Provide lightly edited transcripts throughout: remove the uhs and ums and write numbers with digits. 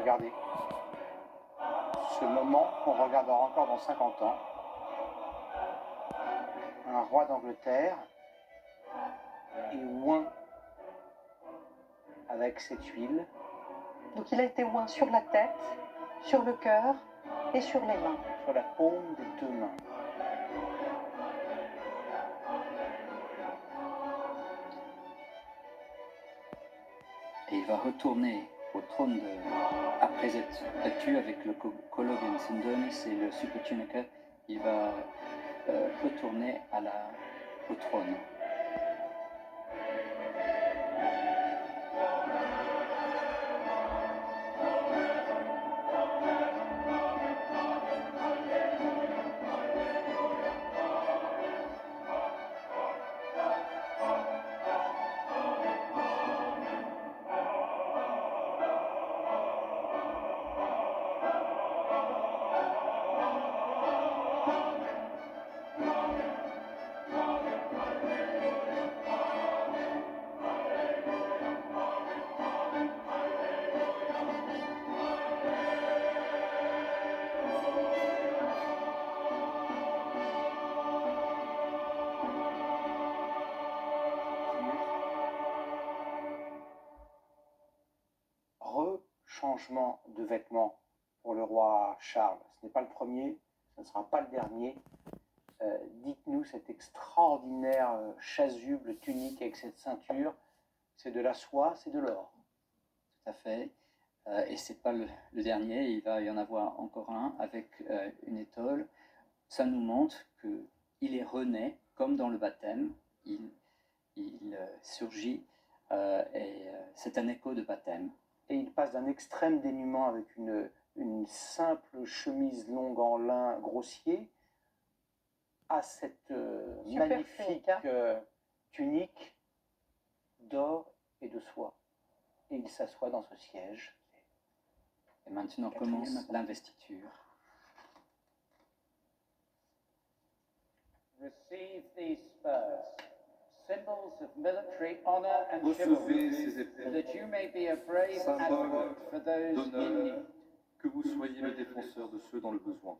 Regardez. Ce moment qu'on regardera encore dans 50 ans. Un roi d'Angleterre est oint avec cette huile. Donc il a été oint sur la tête, sur le cœur et sur les mains. Sur la paume des deux mains. Et il va retourner au trône après être battu avec le Cologan Sundonis et le Super Tunica, il va retourner au trône. Changement de vêtements pour le roi Charles. Ce n'est pas le premier, ce ne sera pas le dernier. Dites-nous cette extraordinaire chasuble tunique avec cette ceinture. C'est de la soie, c'est de l'or. Tout à fait. Et c'est pas le dernier, il va y en avoir encore un avec une étole. Ça nous montre qu'il est rené comme dans le baptême. Il surgit et c'est un écho de baptême. Et il passe d'un extrême dénuement avec une simple chemise longue en lin grossier à cette magnifique tunique d'or et de soie. Et il s'assoit dans ce siège. Et maintenant commence l'investiture. Receive these spurs, symbols of military honor and Recevez chivalry, ces épées, that you may be a brave symbole advocate for those in d'honneur, need. que vous soyez le défenseur de ceux dans le besoin.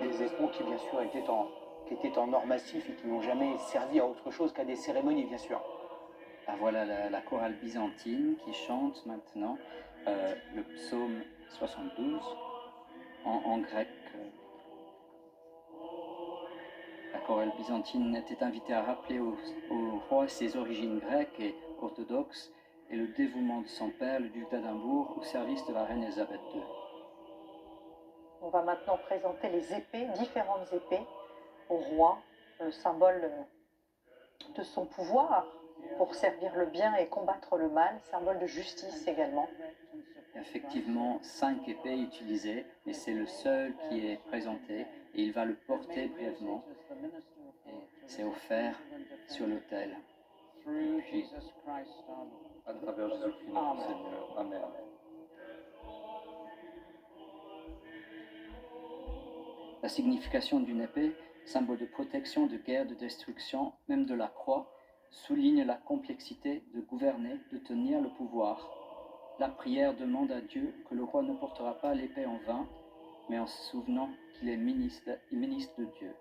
Des éperons qui bien sûr étaient en or massif et qui n'ont jamais servi à autre chose qu'à des cérémonies bien sûr. Ah, voilà la chorale byzantine qui chante maintenant le psaume 72 en grec. La chorale byzantine était invitée à rappeler au roi ses origines grecques et orthodoxes et le dévouement de son père, le duc d'Édimbourg, au service de la reine Elisabeth II. On va maintenant présenter les épées, différentes épées, au roi, le symbole de son pouvoir pour servir le bien et combattre le mal, symbole de justice également. Effectivement, 5 épées utilisées, mais c'est le seul qui est présenté et il va le porter brièvement. Et c'est offert sur l'autel. Puis, À travers Jésus-Christ notre Seigneur. Amen. La signification d'une épée, symbole de protection, de guerre, de destruction, même de la croix, souligne la complexité de gouverner, de tenir le pouvoir. La prière demande à Dieu que le roi ne portera pas l'épée en vain, mais en se souvenant qu'il est ministre de Dieu.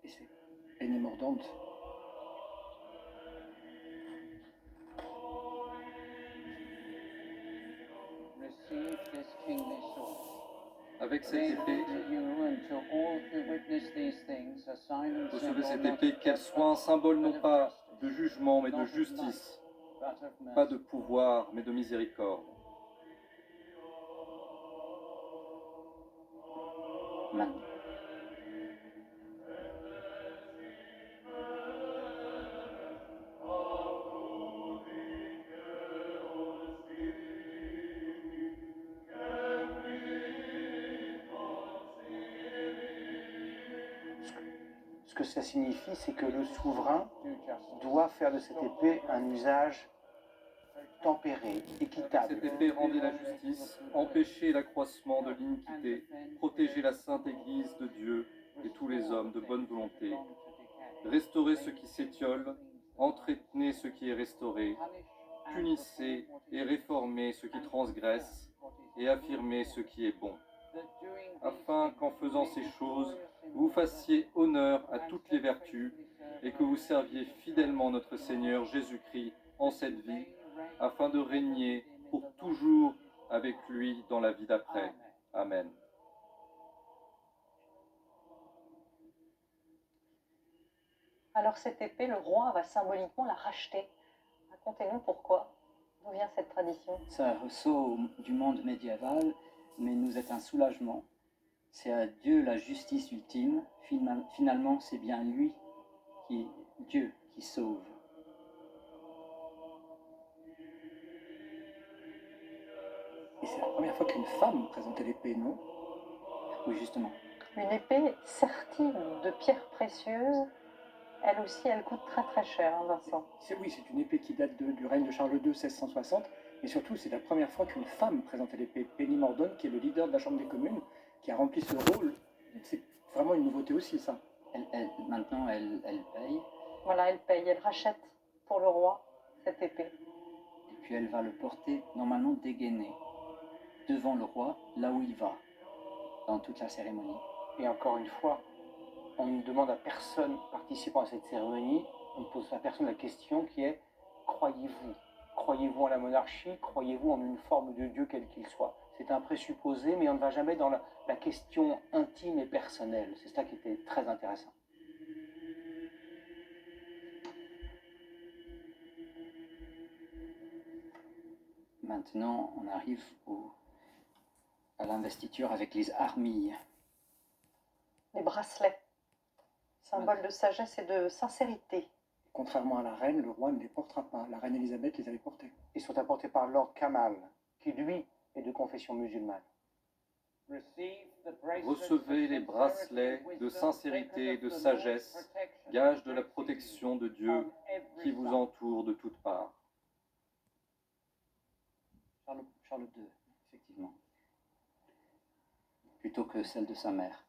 Et c'est peine mordante. receive this kingly sword. Avec cette épée, recevez cette épée, qu'elle soit un symbole non pas de jugement mais de justice, pas de pouvoir mais de miséricorde. Maintenant. Ce que ça signifie, c'est que le souverain doit faire de cette épée un usage tempéré, équitable. Cette épée rendait la justice, empêchait l'accroissement de l'iniquité, protégeait la sainte Église de Dieu et tous les hommes de bonne volonté, restaurait ce qui s'étiole, entretenait ce qui est restauré, punissait et réformait ce qui transgresse et affirmait ce qui est bon, afin qu'en faisant ces choses, vous fassiez honneur à toutes les vertus et que vous serviez fidèlement notre Seigneur Jésus-Christ en cette vie, afin de régner pour toujours avec lui dans la vie d'après. Amen. Alors cette épée, le roi va symboliquement la racheter. Racontez-nous pourquoi. D'où vient cette tradition? Ça ressort du monde médiéval, mais nous est un soulagement. C'est à Dieu la justice ultime. Finalement, c'est bien lui, Dieu, qui sauve. Et c'est la première fois qu'une femme présentait l'épée, non? Oui, justement. Une épée sertie de pierres précieuses. Elle aussi, elle coûte très très cher, hein, Vincent. Oui, c'est une épée qui date du règne de Charles II, 1660. Et surtout, c'est la première fois qu'une femme présentait l'épée. Penny Mordaunt, qui est le leader de la Chambre des communes, qui a rempli ce rôle. C'est vraiment une nouveauté aussi, ça. Maintenant, elle paye. Voilà, elle paye, elle rachète pour le roi cette épée. Et puis elle va le porter, normalement dégainé, devant le roi, là où il va, dans toute la cérémonie. Et encore une fois, on ne demande à personne participant à cette cérémonie, on ne pose à personne la question qui est « Croyez-vous ? Croyez-vous en la monarchie ? Croyez-vous en une forme de Dieu quel qu'il soit ?» C'est un présupposé, mais on ne va jamais dans la question intime et personnelle. C'est ça qui était très intéressant. Maintenant, on arrive à l'investiture avec les armilles. Les bracelets, symbole de sagesse et de sincérité. Contrairement à la reine, le roi ne les portera pas. La reine Elisabeth les avait portés. Ils sont apportés par Lord Kamal, qui lui est de confession musulmane. Recevez les bracelets de sincérité et de sagesse, gage de la protection de Dieu qui vous entoure de toutes parts. Charles II, effectivement. Plutôt que celle de sa mère.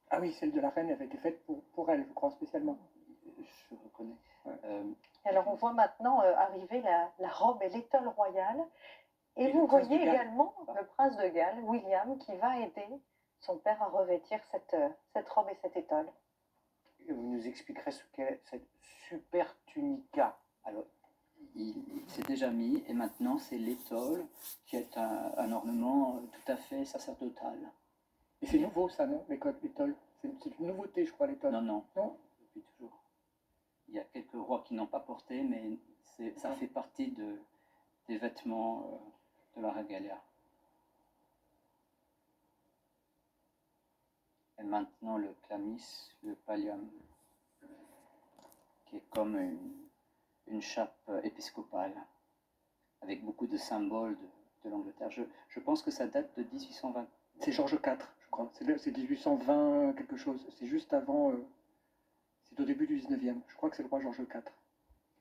Ah oui, celle de la reine avait été faite pour elle, je crois, spécialement. Je reconnais. Ouais. Alors on voit maintenant arriver la robe et l'étole royale. Et vous le prince voyez de Galles. également le prince de Galles, William, qui va aider son père à revêtir cette robe et cette étole. Et vous nous expliquerez ce qu'est cette super tunica. Alors, il s'est déjà mis, et maintenant c'est l'étole, qui est un ornement tout à fait sacerdotal. Et c'est nouveau, ça, non, l'étole? C'est une nouveauté, je crois, l'étole. Non, Non, depuis toujours. Il y a quelques rois qui n'ont pas porté, mais ça fait partie des vêtements de la regalia. Et maintenant le chlamys, le pallium, qui est comme une chape épiscopale, avec beaucoup de symboles de l'Angleterre. Je pense que ça date de 1820. c'est Georges IV, je crois. C'est 1820 quelque chose. C'est juste avant... c'est au début du 19e. Je crois que c'est le roi Georges IV.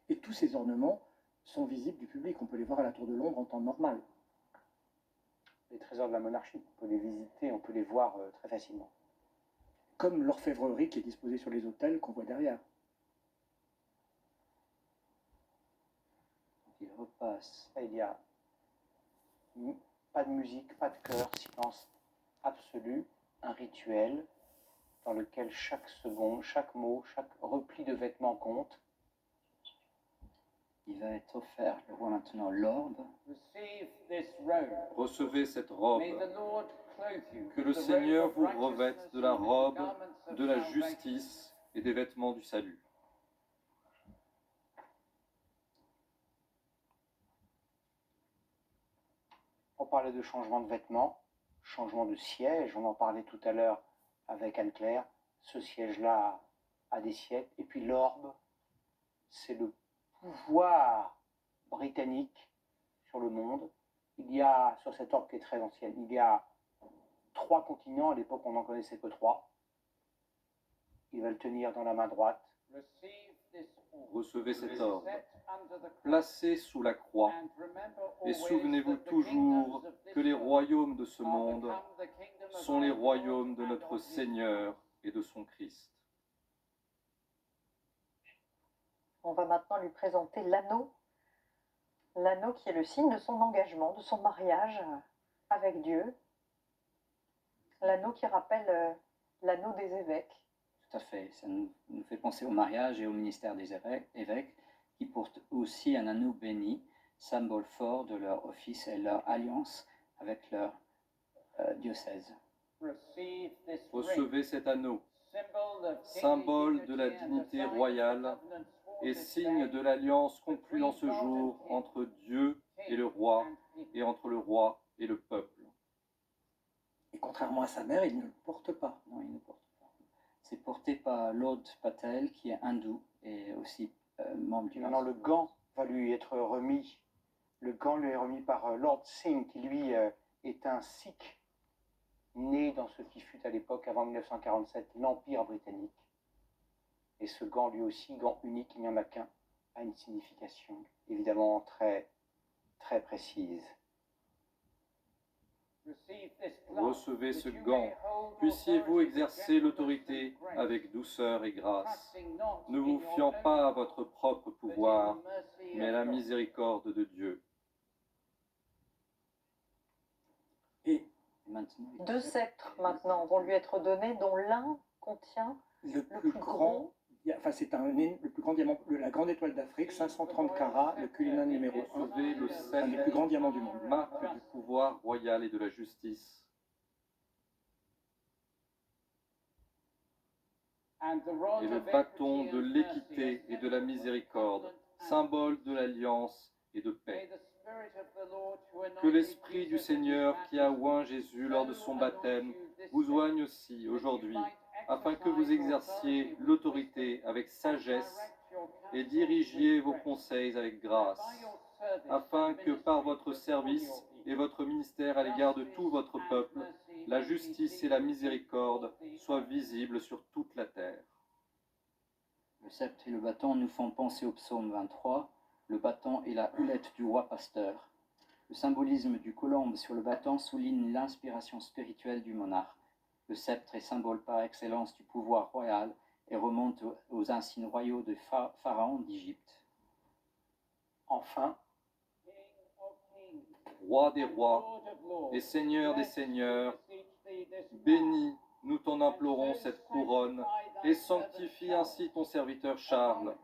Et tous ces ornements sont visibles du public. On peut les voir à la Tour de Londres en temps normal. Les trésors de la monarchie, on peut les visiter, on peut les voir très facilement. Comme l'orfèvrerie qui est disposée sur les autels qu'on voit derrière. Donc il repasse. Et il y a pas de musique, pas de chœur, silence absolu, un rituel dans lequel chaque seconde, chaque mot, chaque repli de vêtements compte. Il va être offert, le roi maintenant, l'orbe. Recevez cette robe. Que le Seigneur vous revête de la robe, de la justice et des vêtements du salut. On parlait de changement de vêtements, changement de siège, on en parlait tout à l'heure avec Anne-Claire. Ce siège-là a des siècles. Et puis l'orbe, c'est le pouvoir britannique sur le monde. Il y a, sur cette orbe qui est très ancienne, il y a 3 continents. À l'époque, on n'en connaissait que 3. Il va le tenir dans la main droite. Recevez cet ordre. Placez sous la croix et souvenez-vous toujours que les royaumes de ce monde sont les royaumes de notre Seigneur et de son Christ. On va maintenant lui présenter l'anneau qui est le signe de son engagement, de son mariage avec Dieu, l'anneau qui rappelle l'anneau des évêques. Tout à fait, ça nous fait penser au mariage et au ministère des évêques qui portent aussi un anneau béni, symbole fort de leur office et leur alliance avec leur diocèse. Recevez cet anneau, symbole de la dignité royale et signe de l'alliance conclue en ce jour entre Dieu et le roi, et entre le roi et le peuple. Et contrairement à sa mère, il ne le porte pas. Non, il ne porte pas. C'est porté par Lord Patel, qui est hindou et aussi membre du... Maintenant, le gant va lui être remis. Le gant lui est remis par Lord Singh, qui lui est un Sikh né dans ce qui fut à l'époque, avant 1947, l'Empire britannique. Et ce gant, lui aussi, gant unique, il n'y en a qu'un, a une signification évidemment très, très précise. Recevez ce gant. Puissiez-vous exercer l'autorité avec douceur et grâce, ne vous fiant pas à votre propre pouvoir, mais à la miséricorde de Dieu. Et Maintenant, Deux sceptres maintenant vont lui être donnés, dont l'un contient le plus grand, enfin c'est le plus grand diamant, la grande étoile d'Afrique, 530 carats, le Cullinan numéro 1, Recevez le un des plus sceptre, grands diamants du monde. marque du pouvoir royal et de la justice. Et le bâton de l'équité et de la miséricorde, symbole de l'alliance et de paix. Que l'Esprit du Seigneur qui a oint Jésus lors de son baptême vous oigne aussi aujourd'hui, afin que vous exerciez l'autorité avec sagesse et dirigiez vos conseils avec grâce, afin que par votre service et votre ministère à l'égard de tout votre peuple, la justice et la miséricorde soient visibles sur toute la terre. le sceptre et le bâton nous font penser au psaume 23, le bâton et la houlette du roi pasteur. Le symbolisme du colombe sur le bâton souligne l'inspiration spirituelle du monarque. Le sceptre est symbole par excellence du pouvoir royal et remonte aux insignes royaux de Pharaon d'Égypte. Enfin, Roi des rois et Seigneur des seigneurs, bénis, nous t'en implorons cette couronne, et sanctifie ainsi ton serviteur Charles,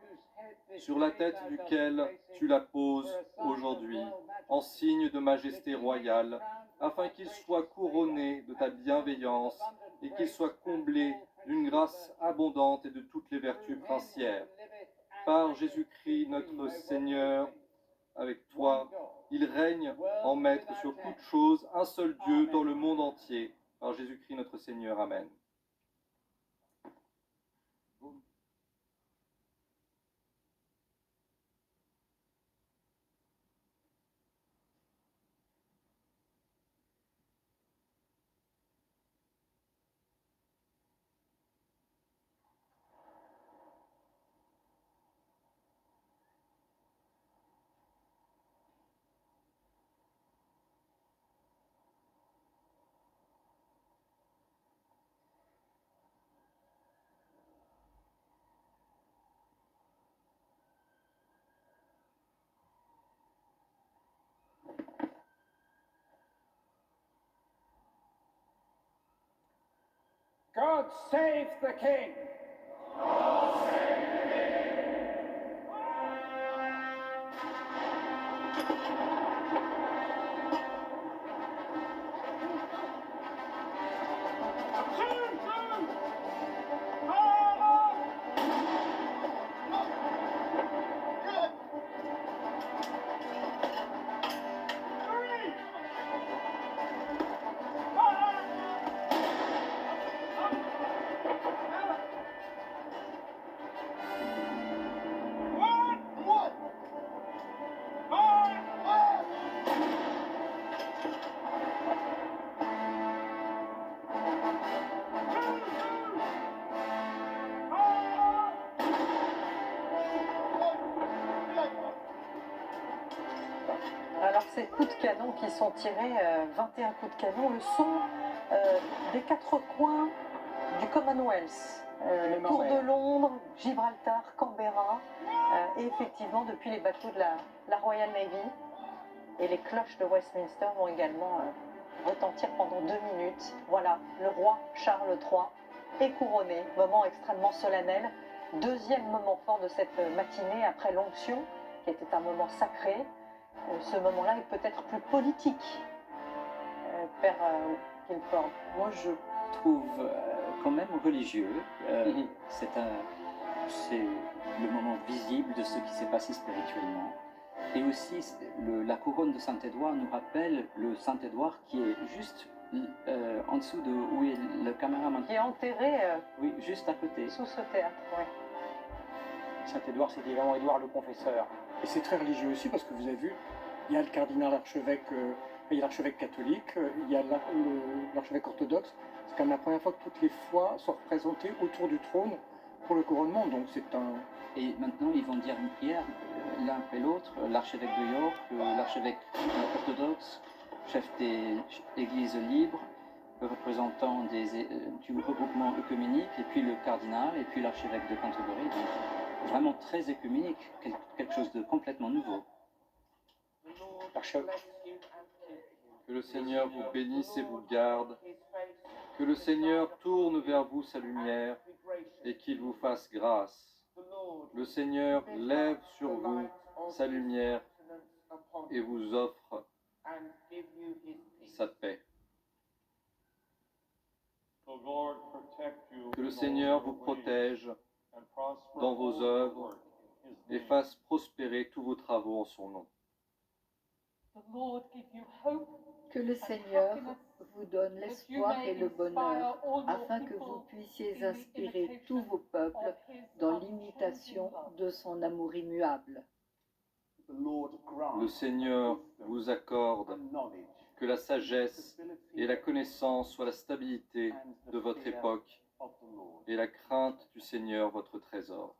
sur la tête duquel tu la poses aujourd'hui, en signe de majesté royale, afin qu'il soit couronné de ta bienveillance et qu'il soit comblé d'une grâce abondante et de toutes les vertus princières. Par Jésus-Christ notre Seigneur, avec toi, il règne en maître sur toutes choses, un seul Dieu dans le monde entier. Par Jésus-Christ notre Seigneur. Amen. God save the King! ces coups de canon qui sont tirés, 21 coups de canon, le son des quatre coins du Commonwealth, Tour de Londres, Gibraltar, Canberra, et effectivement depuis les bateaux de la Royal Navy. Et les cloches de Westminster vont également retentir pendant 2 minutes. Voilà, le roi Charles III est couronné, moment extrêmement solennel. Deuxième moment fort de cette matinée après l'onction, qui était un moment sacré. Ce moment-là est peut-être plus politique, Père Guilford. Moi, je trouve quand même religieux. C'est le moment visible de ce qui s'est passé spirituellement. Et aussi, la couronne de Saint-Édouard nous rappelle le Saint-Édouard qui est juste en dessous de où est le caméraman. Qui est enterré oui, juste à côté. Sous ce théâtre, oui. Saint-Édouard, c'est évidemment Édouard le Confesseur. Et c'est très religieux aussi parce que vous avez vu, il y a le cardinal archevêque, il y a l'archevêque catholique, il y a l'archevêque orthodoxe. C'est quand même la première fois que toutes les foi sont représentées autour du trône pour le couronnement. Donc c'est un... Et maintenant, ils vont dire une prière l'un après l'autre, l'archevêque de York, l'archevêque orthodoxe, chef des églises libres, le représentant du regroupement œcuménique, et puis le cardinal, et puis l'archevêque de Canterbury. Donc, vraiment très œcuménique, quelque chose de complètement nouveau. Que le Seigneur vous bénisse et vous garde. Que le Seigneur tourne vers vous sa lumière et qu'il vous fasse grâce. Le Seigneur lève sur vous sa lumière et vous offre sa paix. Que le Seigneur vous protège dans vos œuvres et fasse prospérer tous vos travaux en son nom. Que le Seigneur vous donne l'espoir et le bonheur, afin que vous puissiez inspirer tous vos peuples dans l'imitation de son amour immuable. Le Seigneur vous accorde que la sagesse et la connaissance soient la stabilité de votre époque et la crainte du Seigneur votre trésor.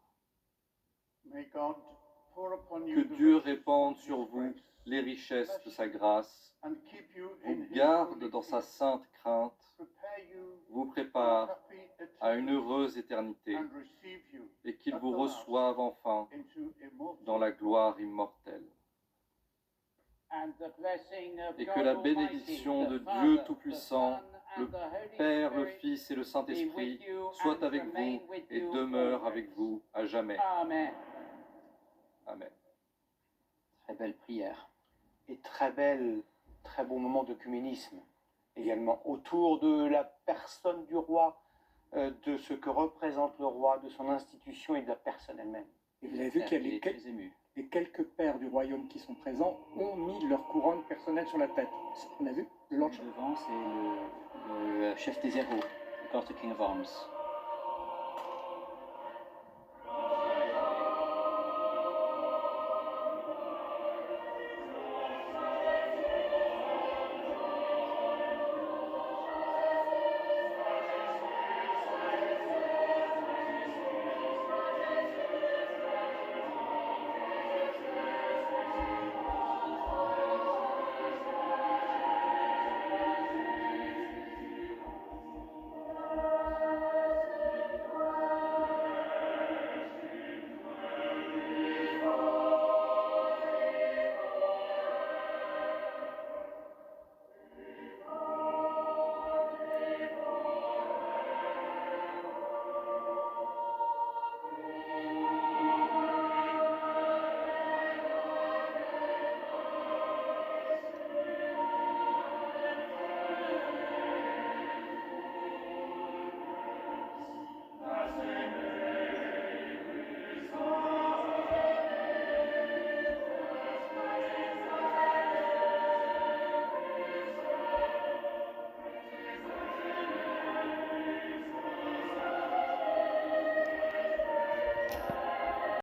Que Dieu répande sur vous les richesses de sa grâce, vous garde dans sa sainte crainte, vous prépare à une heureuse éternité et qu'il vous reçoive enfin dans la gloire immortelle. Et que la bénédiction de Dieu Tout-Puissant, le Père, le Fils et le Saint-Esprit soit avec vous et demeure avec vous à jamais. Amen. Amen. Très belle prière. Et très beau moment d'œcuménisme également, autour de la personne du roi, de ce que représente le roi, de son institution et de la personne elle-même. Et vous avez vu qu'il y a les quelques pères du royaume qui sont présents ont mis leur couronne personnelle sur la tête. On a vu le Lord Devant, c'est le chef des héros, le Court King of Arms.